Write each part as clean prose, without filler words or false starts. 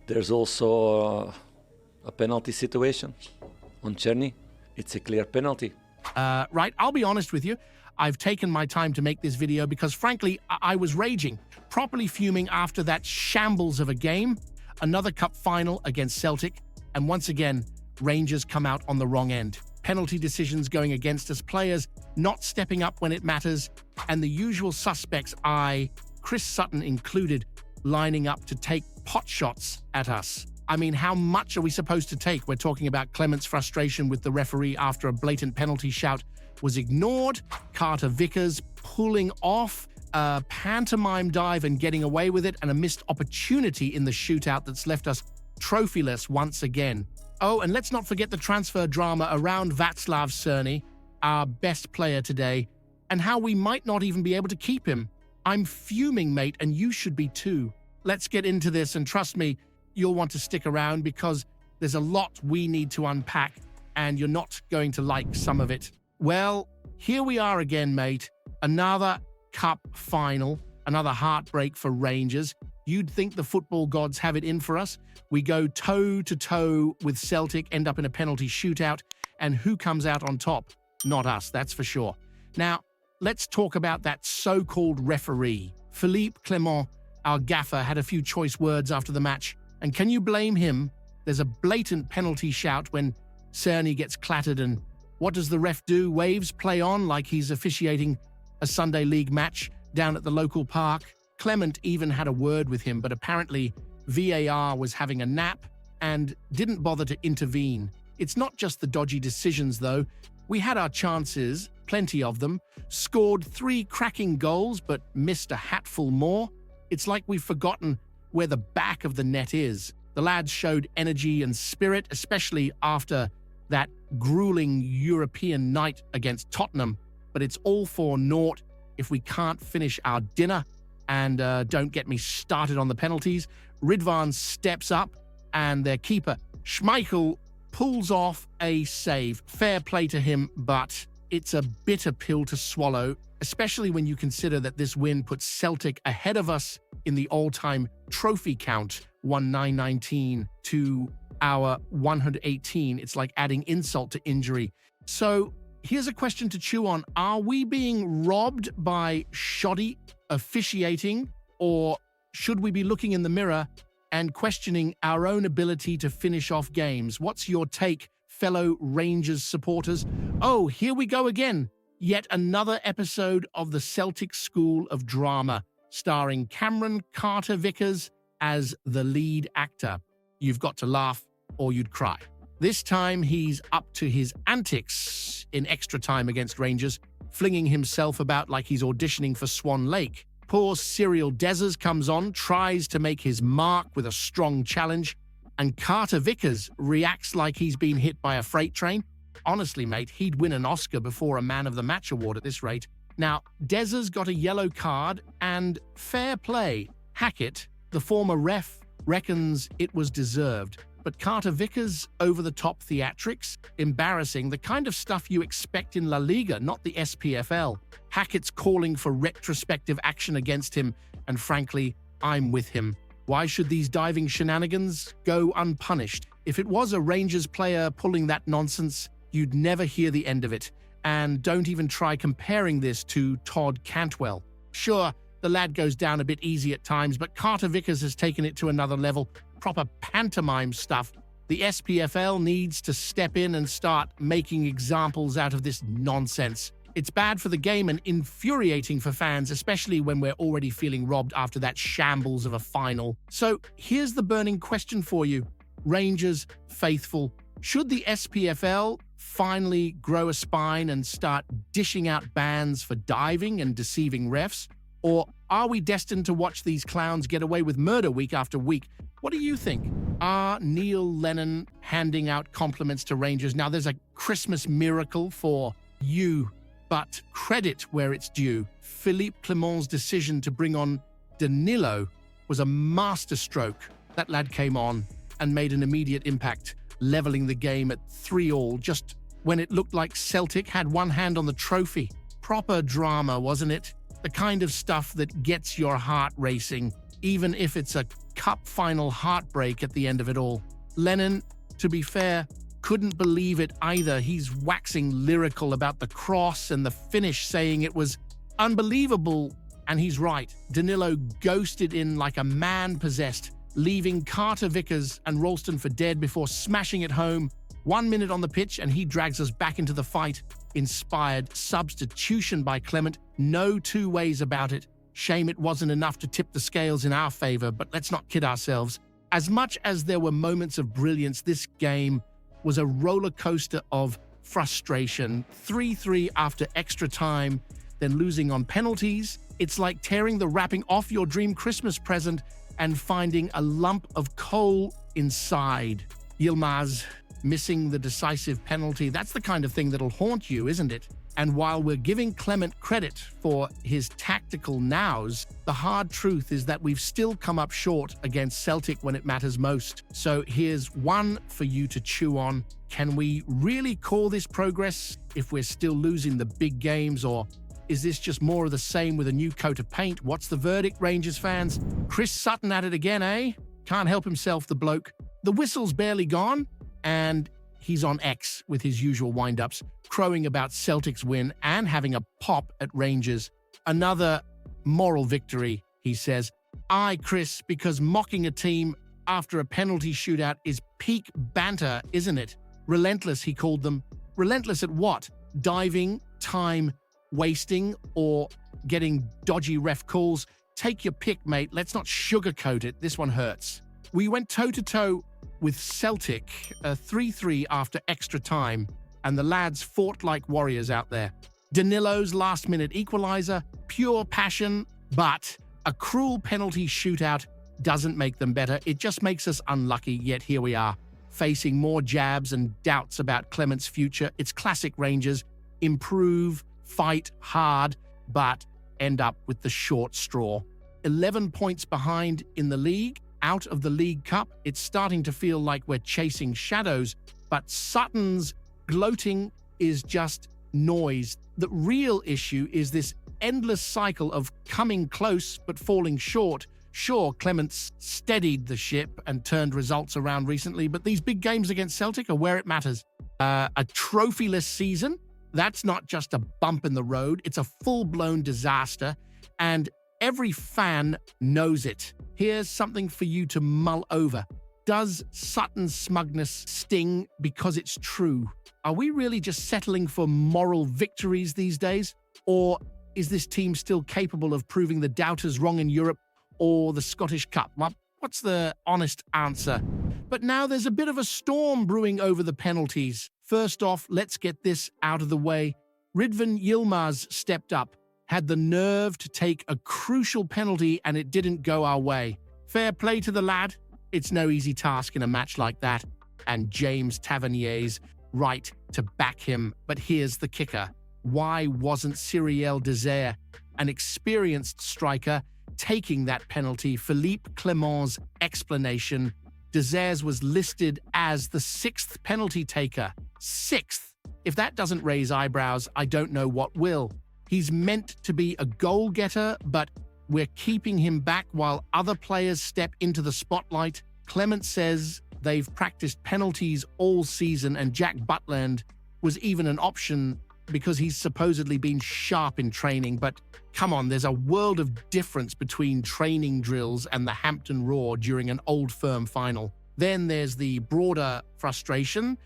There's also a penalty situation on Czerny. It's a clear penalty. Right, I'll be honest with you. I've taken my time to make this video because, frankly, I was raging, properly fuming after that shambles of a game, another cup final against Celtic, and once again, Rangers come out on the wrong end. Penalty decisions going against us, players not stepping up when it matters, and the usual suspects, Chris Sutton included, lining up to take pot shots at us. I mean, how much are we supposed to take? We're talking about Clement's frustration with the referee after a blatant penalty shout was ignored, Carter Vickers pulling off a pantomime dive and getting away with it, and a missed opportunity in the shootout that's left us trophyless once again. Oh, and let's not forget the transfer drama around Václav Černý, our best player today, and how we might not even be able to keep him. I'm fuming, mate, and you should be too. Let's get into this, and trust me, you'll want to stick around because there's a lot we need to unpack, and you're not going to like some of it. Well, here we are again, mate. Another cup final, another heartbreak for Rangers. You'd think the football gods have it in for us. We go toe-to-toe with Celtic, end up in a penalty shootout, and who comes out on top? Not us, that's for sure. Now, let's talk about that so-called referee. Philippe Clement, our gaffer, had a few choice words after the match. And can you blame him? There's a blatant penalty shout when Černý gets clattered, and what does the ref do? Waves play on like he's officiating a Sunday league match down at the local park. Clement even had a word with him, but apparently VAR was having a nap and didn't bother to intervene. It's not just the dodgy decisions, though. We had our chances, plenty of them, scored 3 cracking goals, but missed a hatful more. It's like we've forgotten where the back of the net is. The lads showed energy and spirit, especially after that grueling European night against Tottenham, but it's all for naught if we can't finish our dinner. And don't get me started on the penalties. Ridvan steps up, and their keeper, Schmeichel, pulls off a save. Fair play to him, but it's a bitter pill to swallow, especially when you consider that this win puts Celtic ahead of us in the all-time trophy count, 1919 to our 118. It's like adding insult to injury. So here's a question to chew on. Are we being robbed by shoddy officiating, or should we be looking in the mirror and questioning our own ability to finish off games? What's your take, fellow Rangers supporters? Oh, here we go again. Yet another episode of the Celtic School of Drama, starring Cameron Carter Vickers as the lead actor. You've got to laugh or you'd cry. This time he's up to his antics in extra time against Rangers, flinging himself about like he's auditioning for Swan Lake. Poor Cyril Dessers comes on, tries to make his mark with a strong challenge, and Carter Vickers reacts like he's been hit by a freight train. Honestly, mate, he'd win an Oscar before a Man of the Match award at this rate. Now, Dessers got a yellow card, and fair play. Hackett, the former ref, reckons it was deserved. But Carter Vickers' over-the-top theatrics, embarrassing, the kind of stuff you expect in La Liga, not the SPFL. Hackett's calling for retrospective action against him, and frankly, I'm with him. Why should these diving shenanigans go unpunished? If it was a Rangers player pulling that nonsense, you'd never hear the end of it. And don't even try comparing this to Todd Cantwell. Sure, the lad goes down a bit easy at times, but Carter Vickers has taken it to another level. Proper pantomime stuff. The SPFL needs to step in and start making examples out of this nonsense. It's bad for the game and infuriating for fans, especially when we're already feeling robbed after that shambles of a final. So here's the burning question for you, Rangers faithful. Should the SPFL finally grow a spine and start dishing out bans for diving and deceiving refs? Or are we destined to watch these clowns get away with murder week after week? What do you think? Are Neil Lennon handing out compliments to Rangers? Now, there's a Christmas miracle for you, but credit where it's due. Philippe Clement's decision to bring on Danilo was a masterstroke. That lad came on and made an immediate impact, leveling the game at 3-3 just when it looked like Celtic had one hand on the trophy. Proper drama, wasn't it? The kind of stuff that gets your heart racing, even if it's a cup final heartbreak at the end of it all. Lennon, to be fair, couldn't believe it either. He's waxing lyrical about the cross and the finish, saying it was unbelievable. And he's right. Danilo ghosted in like a man possessed, leaving Carter Vickers and Ralston for dead before smashing it home. 1 minute on the pitch and he drags us back into the fight. Inspired substitution by Clement. No two ways about it. Shame it wasn't enough to tip the scales in our favor, but let's not kid ourselves. As much as there were moments of brilliance, this game was a roller coaster of frustration. 3-3 after extra time, then losing on penalties. It's like tearing the wrapping off your dream Christmas present and finding a lump of coal inside. Yilmaz missing the decisive penalty, that's the kind of thing that'll haunt you, isn't it? And while we're giving Clement credit for his tactical nows, the hard truth is that we've still come up short against Celtic when it matters most. So here's one for you to chew on. Can we really call this progress if we're still losing the big games, or is this just more of the same with a new coat of paint? What's the verdict, Rangers fans? Chris Sutton at it again, eh? Can't help himself, the bloke. The whistle's barely gone, and he's on X with his usual wind-ups, crowing about Celtic's win and having a pop at Rangers. Another moral victory, he says. Aye, Chris, because mocking a team after a penalty shootout is peak banter, isn't it? Relentless, he called them. Relentless at what? Diving, time, wasting, or getting dodgy ref calls? Take your pick, mate. Let's not sugarcoat it. This one hurts. We went toe-to-toe with Celtic, 3-3 after extra time, and the lads fought like warriors out there. Danilo's last-minute equalizer, pure passion, but a cruel penalty shootout doesn't make them better. It just makes us unlucky, yet here we are, facing more jabs and doubts about Clement's future. It's classic Rangers. Improve, fight hard, but end up with the short straw. 11 points behind in the league, out of the League Cup. It's starting to feel like we're chasing shadows, but Sutton's gloating is just noise. The real issue is this endless cycle of coming close but falling short. Sure, Clement's steadied the ship and turned results around recently, but these big games against Celtic are where it matters. A trophyless season, that's not just a bump in the road, it's a full-blown disaster, and every fan knows it. Here's something for you to mull over. Does Sutton's smugness sting because it's true? Are we really just settling for moral victories these days? Or is this team still capable of proving the doubters wrong in Europe or the Scottish Cup? What's the honest answer? But now there's a bit of a storm brewing over the penalties. First off, let's get this out of the way. Ridvan Yilmaz stepped up, had the nerve to take a crucial penalty, and it didn't go our way. Fair play to the lad. It's no easy task in a match like that, and James Tavernier's right to back him. But here's the kicker. Why wasn't Cyriel Désert, an experienced striker, taking that penalty? Philippe Clement's explanation: Désert's was listed as the 6th penalty taker. 6th? If that doesn't raise eyebrows, I don't know what will. He's meant to be a goal-getter, but we're keeping him back while other players step into the spotlight. Clement says they've practiced penalties all season, and Jack Butland was even an option because he's supposedly been sharp in training. But come on, there's a world of difference between training drills and the Hampton Roar during an Old Firm final. Then there's the broader frustration.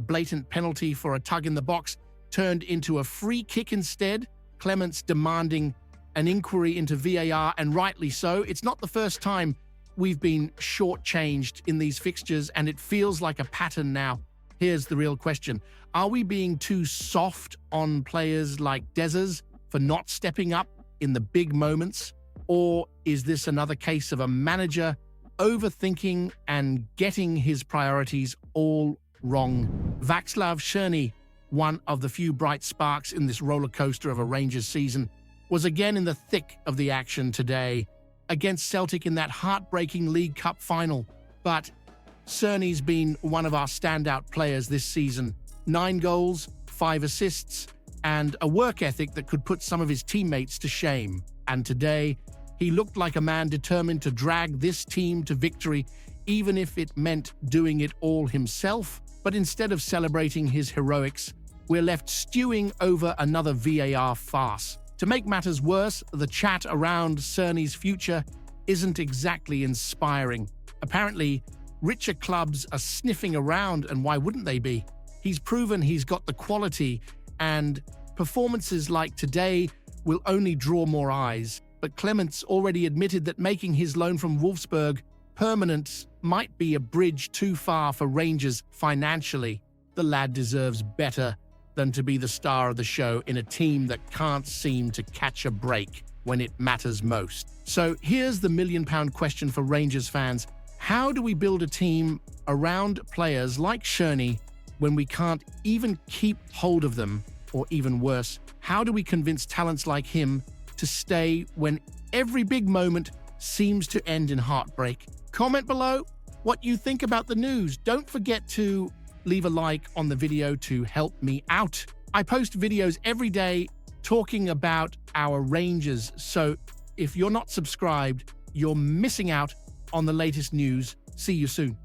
Blatant penalty for a tug in the box turned into a free kick instead. Clement's demanding an inquiry into VAR, and rightly so. It's not the first time we've been shortchanged in these fixtures, and it feels like a pattern now. Here's the real question. Are we being too soft on players like Dezers for not stepping up in the big moments? Or is this another case of a manager overthinking and getting his priorities all wrong? Václav Černý, one of the few bright sparks in this roller coaster of a Rangers season, was again in the thick of the action today against Celtic in that heartbreaking League Cup final. But Černy's been one of our standout players this season. 9 goals, 5 assists, and a work ethic that could put some of his teammates to shame. And today, He looked like a man determined to drag this team to victory, even if it meant doing it all himself. But instead of celebrating his heroics, we're left stewing over another VAR farce. To make matters worse, the chat around Cerny's future isn't exactly inspiring. Apparently, richer clubs are sniffing around, and why wouldn't they be? He's proven he's got the quality, and performances like today will only draw more eyes. But Clement's already admitted that making his loan from Wolfsburg permanent might be a bridge too far for Rangers financially. The lad deserves better than to be the star of the show in a team that can't seem to catch a break when it matters most. So here's the million-pound question for Rangers fans. How do we build a team around players like Cerny when we can't even keep hold of them? Or even worse, how do we convince talents like him to stay when every big moment seems to end in heartbreak? Comment below what you think about the news. Don't forget to leave a like on the video to help me out. I post videos every day talking about our Rangers, so if you're not subscribed, you're missing out on the latest news. See you soon.